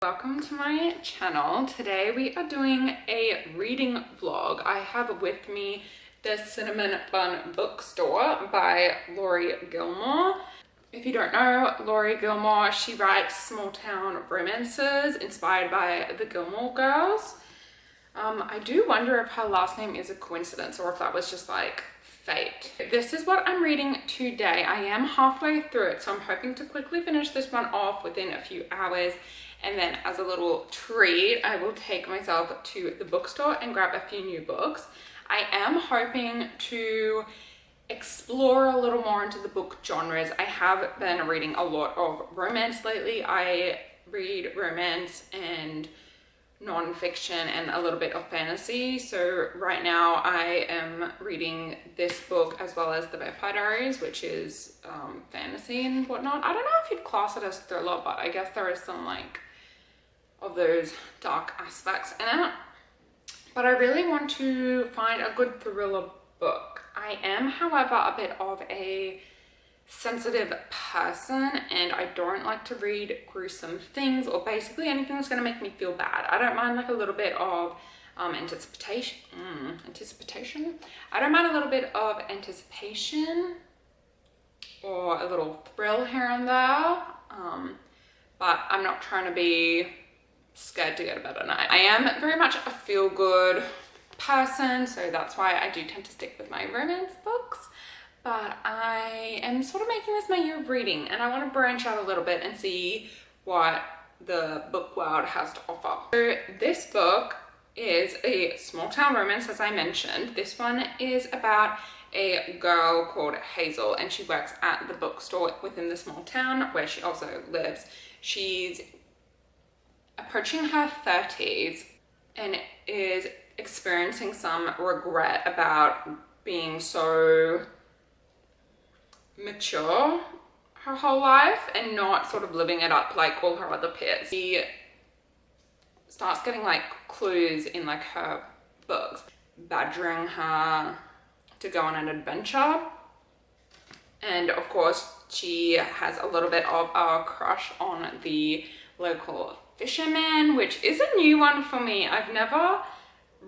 Welcome to my channel. Today we are doing a reading vlog. I have with me The Cinnamon Bun Bookstore by Laurie Gilmore. If you don't know Laurie Gilmore, she writes small town romances inspired by the Gilmore Girls. I do wonder if her last name is a coincidence or if that was just like fate. This is what I'm reading today. I am halfway through it, so I'm hoping to quickly finish this one off within a few hours. And then as a little treat, I will take myself to the bookstore and grab a few new books. I am hoping to explore a little more into the book genres. I have been reading a lot of romance lately. I read romance and non-fiction and a little bit of fantasy. So right now I am reading this book as well as The Vampire Diaries, which is fantasy and whatnot. I don't know if you'd class it as thriller, but I guess there is some like of those dark aspects in it. But I really want to find a good thriller book. I am, however, a bit of a sensitive person and I don't like to read gruesome things or basically anything that's going to make me feel bad. I don't mind like a little bit of anticipation. I don't mind a little bit of anticipation or a little thrill here and there, but I'm not trying to be scared to go to bed at night. I am very much a feel-good person, so that's why I do tend to stick with my romance books. But I am sort of making this my year of reading and I want to branch out a little bit and see what the book world has to offer. So this book is a small town romance, as I mentioned. This one is about a girl called Hazel and she works at the bookstore within the small town where she also lives. She's approaching her 30s and is experiencing some regret about being so mature her whole life and not sort of living it up like all her other peers. She starts getting like clues in like her books badgering her to go on an adventure, and of course she has a little bit of a crush on the local fisherman, which is a new one for me. I've never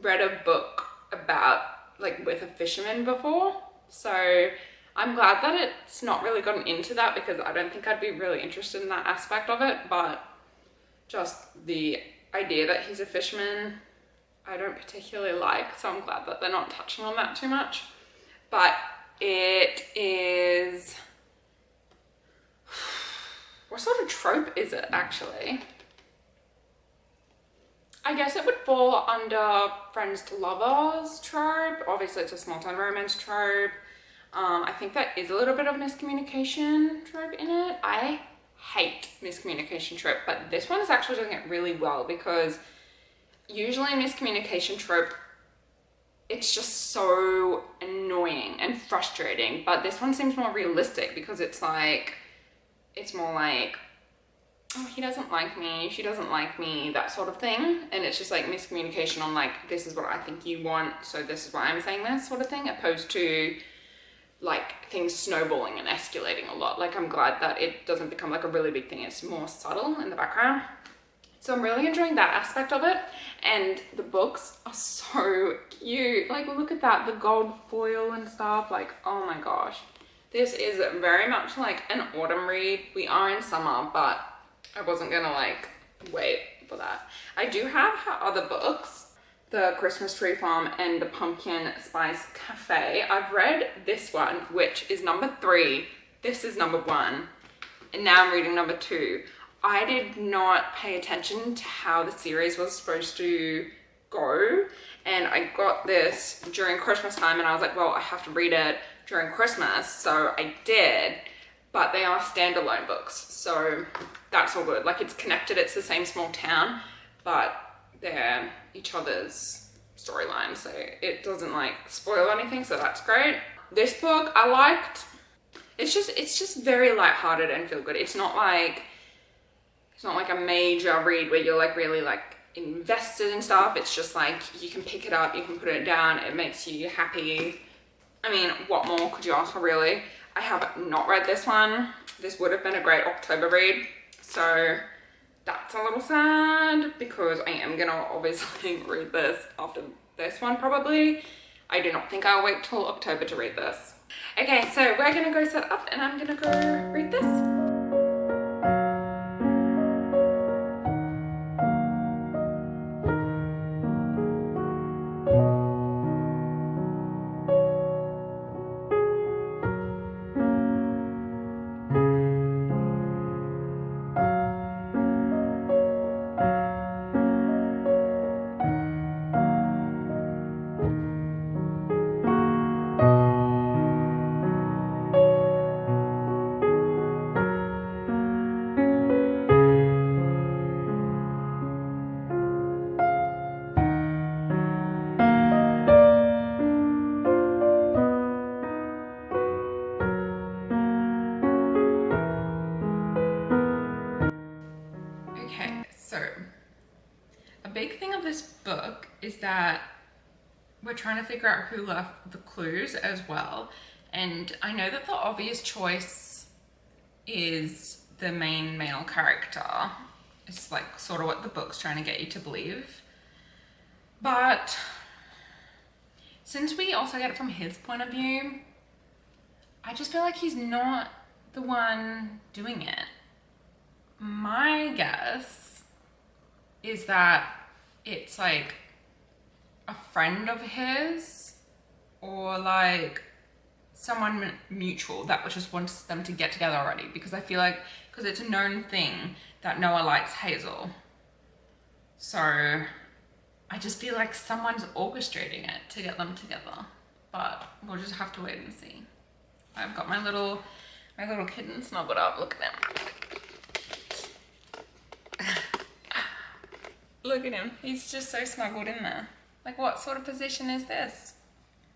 read a book about like with a fisherman before, so I'm glad that it's not really gotten into that because I don't think I'd be really interested in that aspect of it, but just the idea that he's a fisherman I don't particularly like, so I'm glad that they're not touching on that too much. But it is, what sort of trope is it actually? I guess it would fall under friends to lovers trope. Obviously it's a small town romance trope. I think that is a little bit of miscommunication trope in it. I hate miscommunication trope, but this one is actually doing it really well because usually miscommunication trope, it's just so annoying and frustrating, but this one seems more realistic because it's like, it's more like, oh, he doesn't like me, she doesn't like me, that sort of thing. And it's just like miscommunication on like, this is what I think you want, so this is why I'm saying this sort of thing, opposed to like things snowballing and escalating a lot. Like I'm glad that it doesn't become like a really big thing. It's more subtle in the background. So I'm really enjoying that aspect of it. And the books are so cute. Like look at that, the gold foil and stuff. Like, oh my gosh. This is very much like an autumn read. We are in summer, but I wasn't gonna like wait for that. I do have her other books, The Christmas Tree Farm and The Pumpkin Spice Cafe. I've read this one, which is number 3. This is number 1. And now I'm reading number 2. I did not pay attention to how the series was supposed to go. And I got this during Christmas time and I was like, well, I have to read it during Christmas. So I did, but they are standalone books. So that's all good. Like it's connected, it's the same small town, but they're each other's storyline, so it doesn't like spoil anything, so that's great. This book I liked. It's just very lighthearted and feel good. It's not like a major read where you're like really like invested in stuff. It's just like you can pick it up, you can put it down, it makes you happy. I mean, what more could you ask for really? I have not read this one. This would have been a great October read, so that's a little sad because I am gonna obviously read this after this one probably. I do not think I'll wait till October to read this. Okay, so we're gonna go set up and I'm gonna go read this. Okay, so a big thing of this book is that we're trying to figure out who left the clues as well. And I know that the obvious choice is the main male character. It's like sort of what the book's trying to get you to believe. But since we also get it from his point of view, I just feel like he's not the one doing it. My guess is that it's like a friend of his or like someone mutual that just wants them to get together already, because I feel like, because it's a known thing that Noah likes Hazel. So I just feel like someone's orchestrating it to get them together, but we'll just have to wait and see. I've got my little kitten snuggled up. Look at him. Look at him. He's just so snuggled in there. Like, what sort of position is this?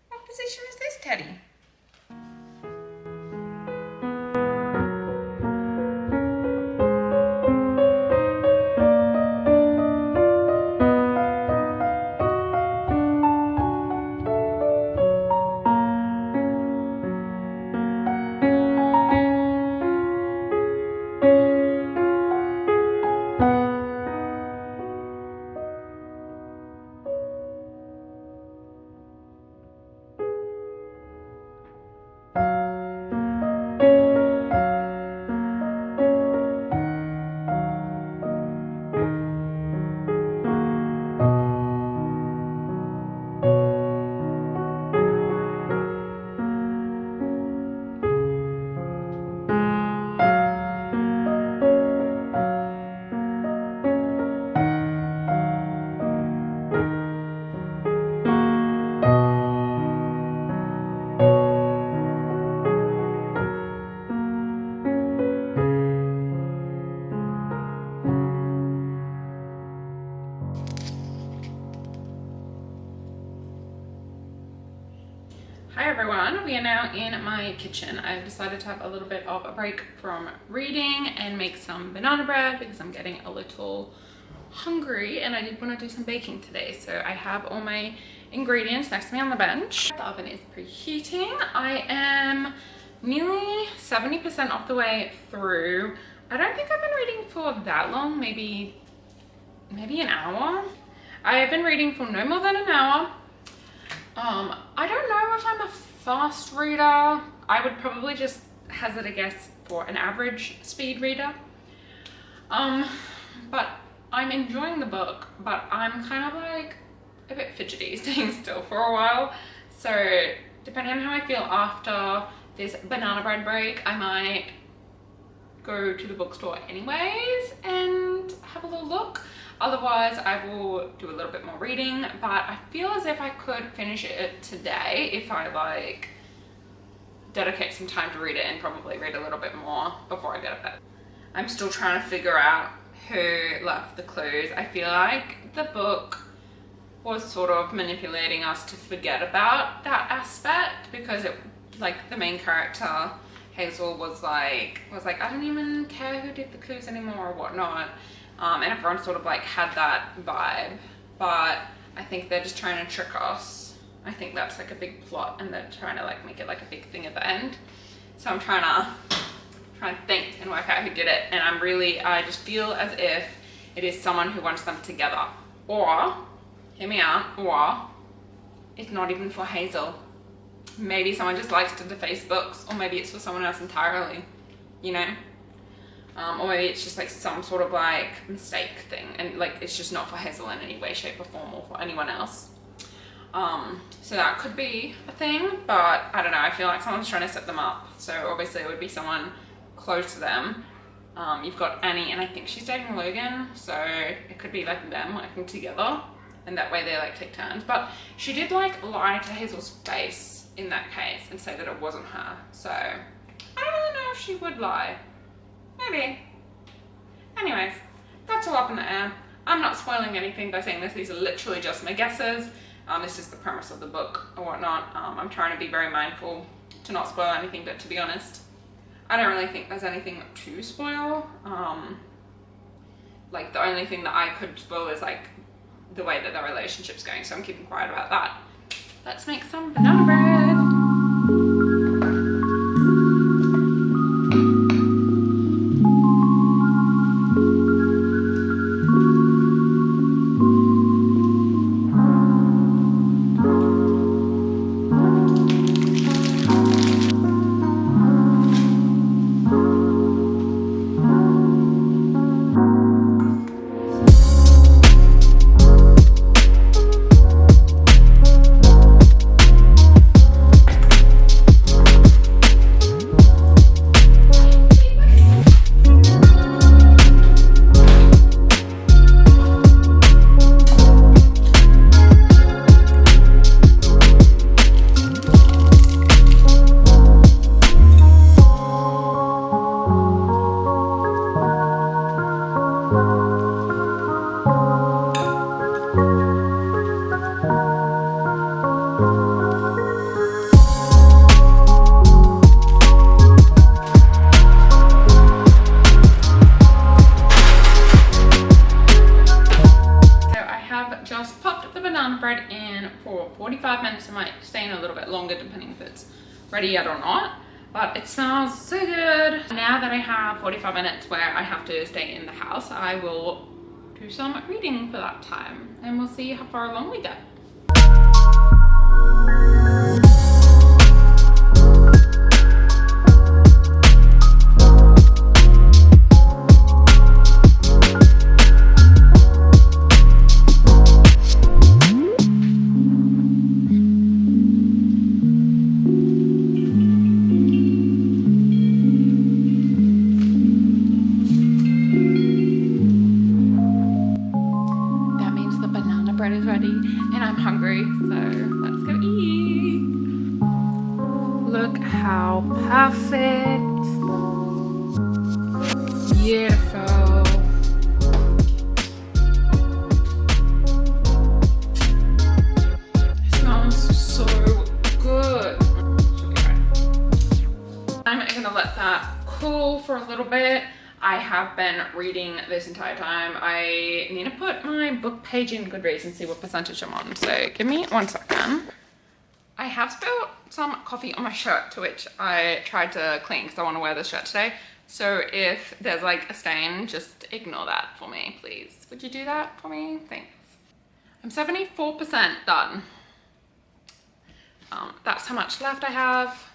What position is this, Teddy? Hi everyone, we are now in my kitchen. I've decided to have a little bit of a break from reading and make some banana bread because I'm getting a little hungry and I did want to do some baking today. So I have all my ingredients next to me on the bench. The oven is preheating. I am nearly 70% of the way through. I don't think I've been reading for that long, maybe an hour. I have been reading for no more than an hour. I don't know if I'm a fast reader. I would probably just hazard a guess for an average speed reader. But I'm enjoying the book, but I'm kind of like a bit fidgety staying still for a while. So depending on how I feel after this banana bread break, I might go to the bookstore anyways and have a little look. Otherwise, I will do a little bit more reading, but I feel as if I could finish it today if I like dedicate some time to read it and probably read a little bit more before I get to bed. I'm still trying to figure out who left the clues. I feel like the book was sort of manipulating us to forget about that aspect because it, like, the main character, Hazel, was like, I don't even care who did the clues anymore or whatnot. And everyone sort of like had that vibe, but I think they're just trying to trick us. I think that's like a big plot and they're trying to like make it like a big thing at the end. So I'm trying to think and work out who did it. And I just feel as if it is someone who wants them together. Or, hear me out, or it's not even for Hazel. Maybe someone just likes to deface books, or maybe it's for someone else entirely, you know? Or maybe it's just like some sort of like mistake thing, and like it's just not for Hazel in any way, shape or form, or for anyone else. So that could be a thing, but I don't know, I feel like someone's trying to set them up. So obviously it would be someone close to them. You've got Annie, and I think she's dating Logan, so it could be like them working together, and that way they like take turns. But she did like lie to Hazel's face in that case and say that it wasn't her, so I don't really know if she would lie. Maybe. Anyways, that's all up in the air. I'm not spoiling anything by saying this. These are literally just my guesses. This is the premise of the book or whatnot. I'm trying to be very mindful to not spoil anything, but to be honest, I don't really think there's anything to spoil. Like the only thing that I could spoil is like the way that the relationship's going, so I'm keeping quiet about that. Let's make some banana bread. Just popped the banana bread in for 45 minutes. I might stay in a little bit longer depending if it's ready yet or not, but it smells so good. Now that I have 45 minutes where I have to stay in the house, I will do some reading for that time, and we'll see how far along we get. Bread is ready and I'm hungry, so let's go eat. Look how perfect. Beautiful. It smells so good. I'm gonna let that cool for a little bit. I have been reading this entire time. I need to put my book page in Goodreads and see what percentage I'm on. So give me 1 second. I have spilled some coffee on my shirt, to which I tried to clean because I want to wear this shirt today. So if there's like a stain, just ignore that for me, please. Would you do that for me? Thanks. I'm 74% done. That's how much left I have.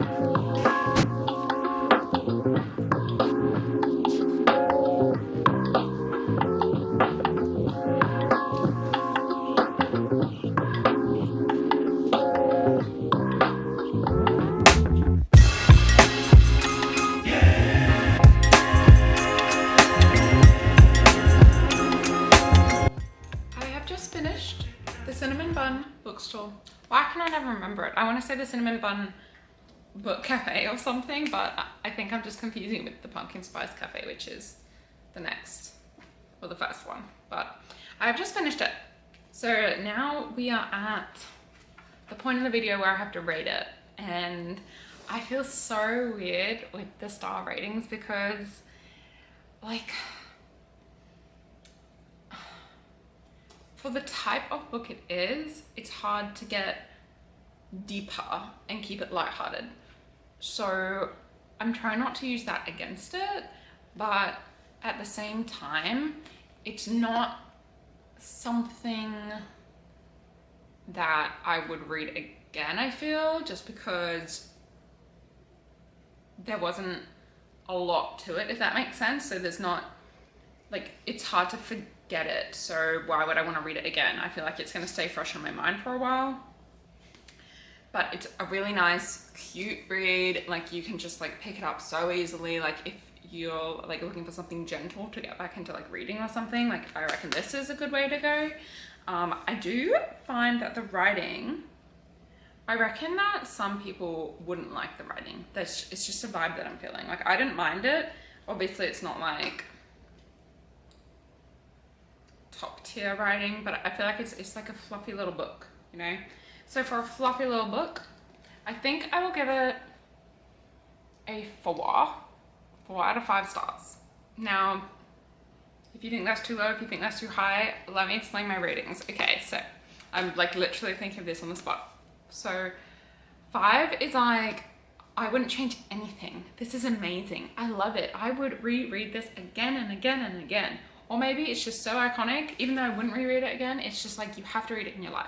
Bookstore. Why can I never remember it? I want to say the Cinnamon Bun Book Cafe or something, but I think I'm just confusing with the Pumpkin Spice Cafe, which is the next, or the first one. But I've just finished it. So now we are at the point in the video where I have to rate it. And I feel so weird with the star ratings because, like, for the type of book it is, it's hard to get deeper and keep it lighthearted. So I'm trying not to use that against it, but at the same time, it's not something that I would read again, I feel, just because there wasn't a lot to it, if that makes sense. So there's not, like, it's hard to forget it, so why would I want to read it again? I feel like it's going to stay fresh on my mind for a while. But it's a really nice, cute read. Like, you can just like pick it up so easily. Like, if you're like looking for something gentle to get back into like reading or something, like, I reckon this is a good way to go. I do find that the writing, I reckon that some people wouldn't like the writing. It's just a vibe that I'm feeling. Like, I didn't mind it. Obviously it's not like top tier writing, but I feel like it's like a fluffy little book, you know? So for a fluffy little book, I think I will give it a 4 out of 5 stars. Now, if you think that's too low, if you think that's too high, let me explain my ratings. Okay, so I'm like literally thinking of this on the spot. So 5 is like, I wouldn't change anything. This is amazing. I love it. I would reread this again and again and again. Or maybe it's just so iconic, even though I wouldn't reread it again, it's just like you have to read it in your life.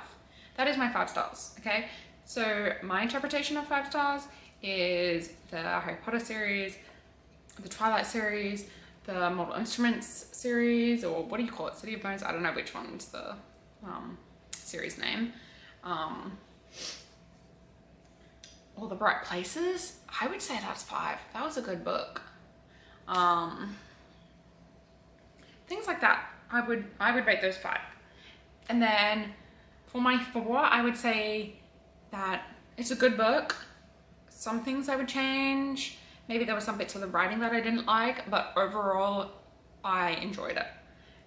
That is my 5 stars, okay? So my interpretation of 5 stars is the Harry Potter series, the Twilight series, the Mortal Instruments series, or what do you call it? City of Bones? I don't know which one's the series name. All the Bright Places. I would say that's 5. That was a good book. Things like that. I would rate those 5. And then for my 4, I would say that it's a good book. Some things I would change. Maybe there were some bits of the writing that I didn't like, but overall I enjoyed it.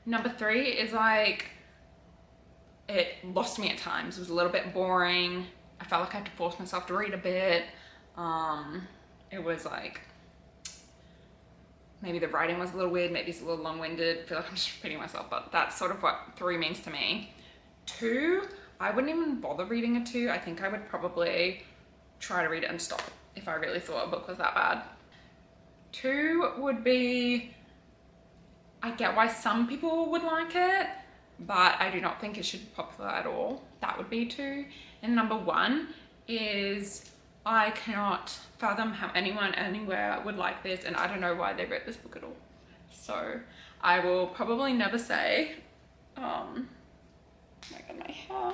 Number 3 is like, it lost me at times. It was a little bit boring. I felt like I had to force myself to read a bit. It was like, maybe the writing was a little weird, maybe it's a little long-winded. I feel like I'm just repeating myself, but that's sort of what 3 means to me. 2, I wouldn't even bother reading a 2. I think I would probably try to read it and stop if I really thought a book was that bad. 2 would be, I get why some people would like it, but I do not think it should be popular at all. That would be 2. And number 1 is, I cannot fathom how anyone anywhere would like this, and I don't know why they wrote this book at all. So I will probably never say, oh my god, my hair.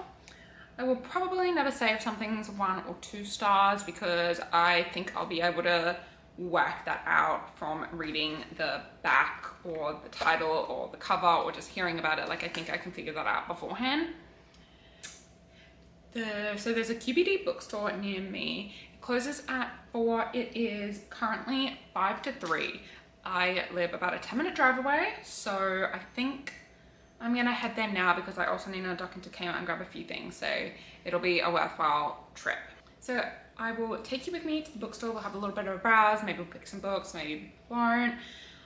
I will probably never say if something's 1 or 2 stars, because I think I'll be able to work that out from reading the back or the title or the cover or just hearing about it. Like, I think I can figure that out beforehand. So there's a QBD bookstore near me. It closes at 4. It is currently 5 to 3. I live about a 10-minute drive away, so I think I'm gonna head there now because I also need to duck into Kmart and grab a few things, so it'll be a worthwhile trip. So I will take you with me to the bookstore. We'll have a little bit of a browse, maybe we'll pick some books, maybe won't.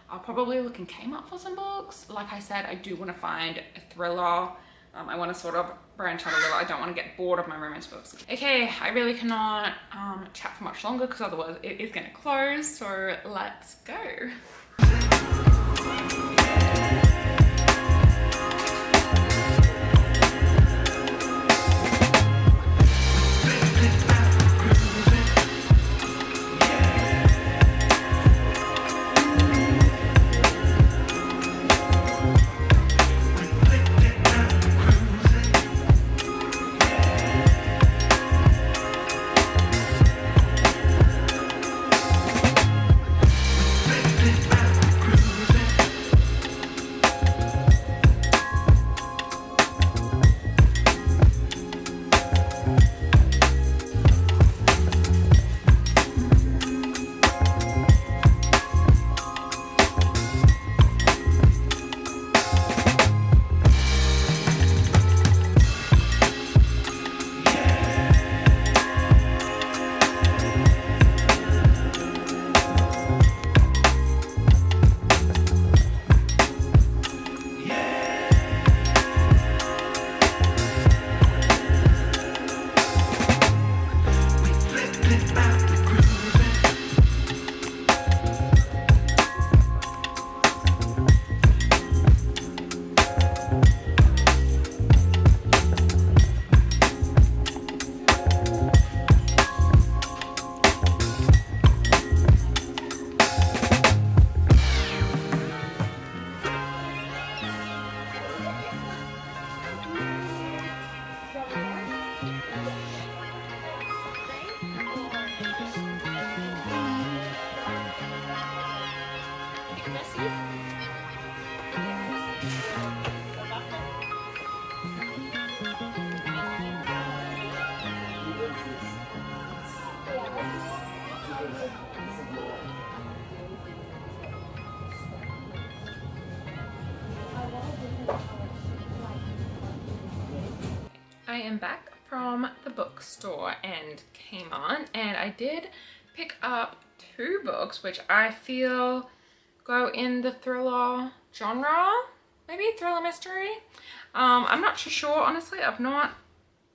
I'll probably look in Kmart for some books. Like I said, I do want to find a thriller. I want to sort of branch out a little. I don't want to get bored of my romance books. Okay, I really cannot chat for much longer because otherwise it is going to close, so let's go. I am back from the bookstore and Kmart, and I did pick up 2 books which I feel go in the thriller genre, maybe thriller mystery. I'm not too sure, honestly. I've not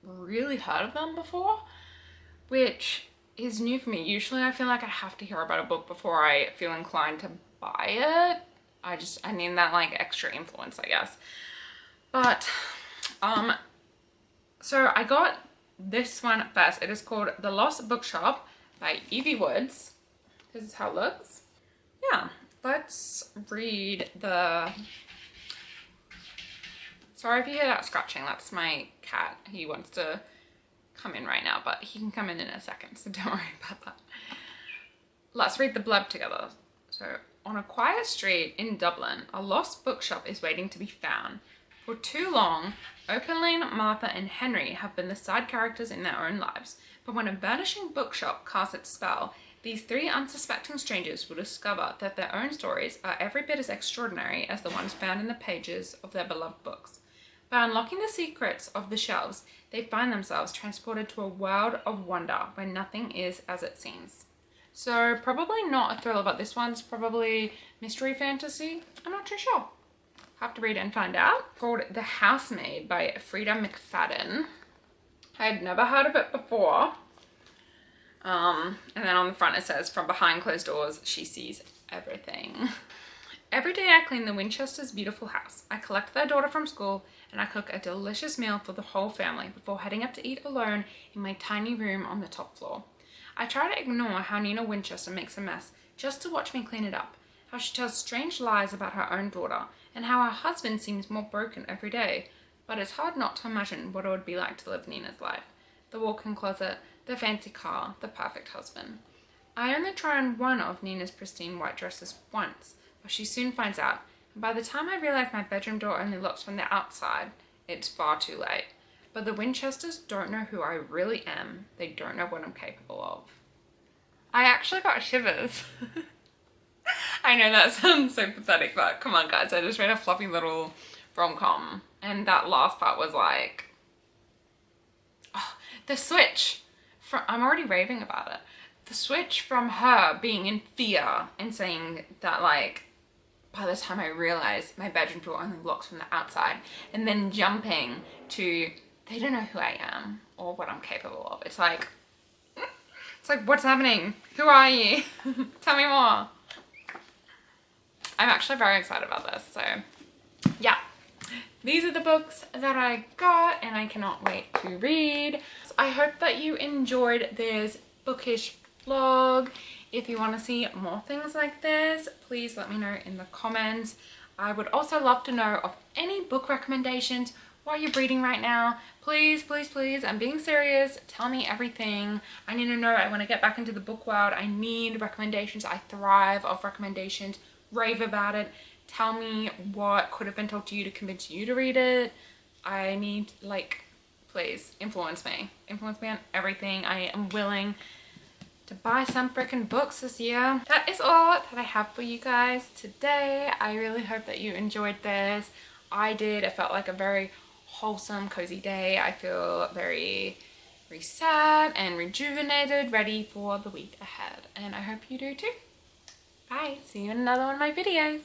really heard of them before, which is new for me. Usually I feel like I have to hear about a book before I feel inclined to buy it. I need that like extra influence, I guess. But so I got this one first. It is called The Lost Bookshop by Evie Woods. This is how it looks. Yeah, let's read the... Sorry if you hear that scratching. That's my cat. He wants to come in right now, but he can come in a second, so don't worry about that. Let's read the blurb together. So, on a quiet street in Dublin, a lost bookshop is waiting to be found. For too long, Opaline, Martha, and Henry have been the side characters in their own lives, but when a vanishing bookshop casts its spell, these 3 unsuspecting strangers will discover that their own stories are every bit as extraordinary as the ones found in the pages of their beloved books. By unlocking the secrets of the shelves, they find themselves transported to a world of wonder where nothing is as it seems. So probably not a thriller, but this one's probably mystery fantasy. I'm not too sure. Have to read it and find out. Called The Housemaid by Frida McFadden. I had never heard of it before. And then on the front it says, from behind closed doors, she sees everything. Every day I clean the Winchesters' beautiful house. I collect their daughter from school and I cook a delicious meal for the whole family before heading up to eat alone in my tiny room on the top floor. I try to ignore how Nina Winchester makes a mess just to watch me clean it up, how she tells strange lies about her own daughter, and how her husband seems more broken every day. But it's hard not to imagine what it would be like to live Nina's life. The walk-in closet, the fancy car, the perfect husband. I only try on one of Nina's pristine white dresses once, but she soon finds out, and by the time I realize my bedroom door only locks from the outside, it's far too late. But the Winchesters don't know who I really am. They don't know what I'm capable of. I actually got shivers. I know that sounds so pathetic, but come on guys, I just read a fluffy little rom-com and that last part was like, oh, the switch from, I'm already raving about it. The switch from her being in fear and saying that like, by the time I realize my bedroom door only locks from the outside, and then jumping to, they don't know who I am or what I'm capable of. It's like, what's happening? Who are you? Tell me more. I'm actually very excited about this. So yeah, these are the books that I got and I cannot wait to read. So I hope that you enjoyed this bookish vlog. If you want to see more things like this, please let me know in the comments. I would also love to know of any book recommendations. What are you reading right now? Please, please, please, I'm being serious. Tell me everything. I need to know. I want to get back into the book world. I need recommendations. I thrive off recommendations. Rave about it. Tell me what could have been told to you to convince you to read it. I need, like, please, influence me. Influence me on everything. I am willing to buy some freaking books this year. That is all that I have for you guys today. I really hope that you enjoyed this. I did. It felt like a very wholesome, cozy day. I feel very reset and rejuvenated, ready for the week ahead. And I hope you do too. Bye. See you in another one of my videos.